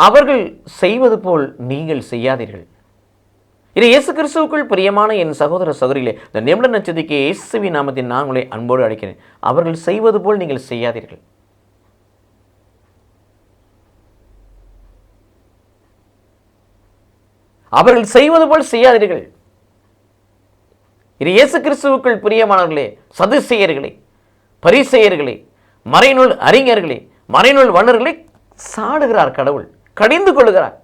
அவர்கள் செய்வது போல் நீங்கள் செய்யாதீர்கள். இது இயேசு கிறிஸ்துவுக்குள் பிரியமான என் சகோதர சகோதரிகளே, இந்த நிமிட நட்சத்திரக்கு இயேசுவின் நாமத்தில் நான் உங்களை அன்போடு அழைக்கிறேன். அவர்கள் செய்வது போல் நீங்கள் செய்யாதீர்கள். அவர்கள் செய்வது போல் செய்யாதீர்கள். இது இயேசு கிறிஸ்துவுக்குள் பிரியமானவர்களே, சதுசேயர்களே, பரிசேயர்களே, மறைநூல் அறிஞர்களே, மறைநூல் வண்ணர்களை சாடுகிறார் கடவுள், கடிந்து கொள்கிறார்.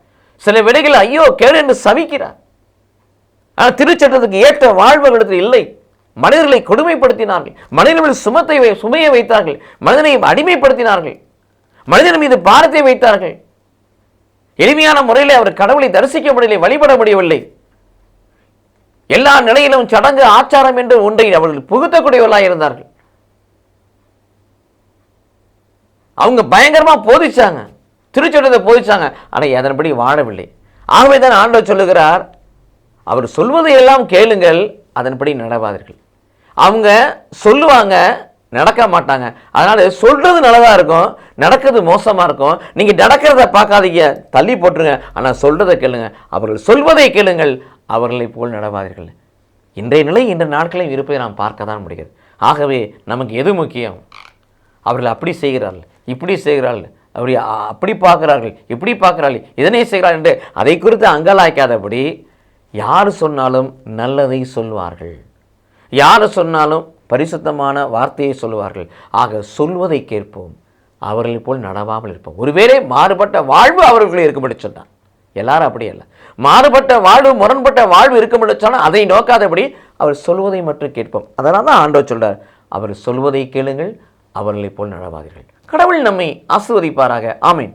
சில விடைகள் ஐயோ கேடு என்று சபிக்கிறார். ஆனால் திருச்சட்டத்துக்கு ஏற்ற வாழ்வுகளிடத்தில் இல்லை. மனிதர்களை கொடுமைப்படுத்தினார்கள், மனிதர்கள் சுமையை வைத்தார்கள், மனிதனை அடிமைப்படுத்தினார்கள், மனிதன் மீது பாரத்தை வைத்தார்கள். எளிமையான முறையில் அவர் கடவுளை தரிசிக்க முடியவில்லை, வழிபட முடியவில்லை. எல்லா நிலையிலும் சடங்கு ஆச்சாரம் என்று ஒன்றை அவர்கள் புகுத்தக்கூடியவர்களாக இருந்தார்கள். அவங்க பயங்கரமா போதிச்சாங்க, திருச்சட்டத்தை போதிச்சாங்க, ஆனால் அதன்படி வாழவில்லை. ஆகவே தான் ஆண்டவர் சொல்லுகிறார், அவர் சொல்வதை எல்லாம் கேளுங்கள், அதன்படி நடவாதீர்கள். அவங்க சொல்லுவாங்க, நடக்க மாட்டாங்க. அதனால சொல்றது நல்லதா இருக்கும், நடக்கிறது மோசமா இருக்கும். நீங்க நடக்கிறத பார்க்காதீங்க, தள்ளி போட்டுருங்க. ஆனால் சொல்றதை கேளுங்க, அவர்கள் சொல்வதை கேளுங்கள், அவர்களை போல் நடவாதீர்கள். இன்றைய நிலை இந்த நாட்களையும் இருப்பதை நாம் பார்க்க தான் முடிகிறது. ஆகவே நமக்கு எது முக்கியம்? அவர்கள் அப்படி செய்கிறார்கள், இப்படி செய்கிறார்கள், அப்படி பார்க்கிறார்கள், இப்படி பார்க்கிறார்கள், இதனை செய்கிறார்கள் என்று அதை குறித்து அங்கலாய்க்காதபடி யார் சொன்னாலும் நல்லதை சொல்வார்கள், யார் சொன்னாலும் பரிசுத்தமான வார்த்தையை சொல்வார்கள். ஆக சொல்வதை கேட்போம், அவர்களை போல் நடவாமல் இருப்போம். ஒருவேளை மாறுபட்ட வாழ்வு அவர்களுக்கு இருக்கும்படி சொன்னார். எல்லாரும் அப்படி அல்ல. மாறுபட்ட வாழ்வு, முரண்பட்ட வாழ்வு இருக்கும்படி சொன்னால் அதை நோக்காதபடி அவர் சொல்வதை மட்டும் கேட்போம். அதனால தான் ஆண்டவர் சொல்றார், அவர் சொல்வதை கேளுங்கள், அவர்களை போல் நடவாதீர்கள். கடவுள் நம்மை ஆசீர்வதிப்பாராக. ஆமென்.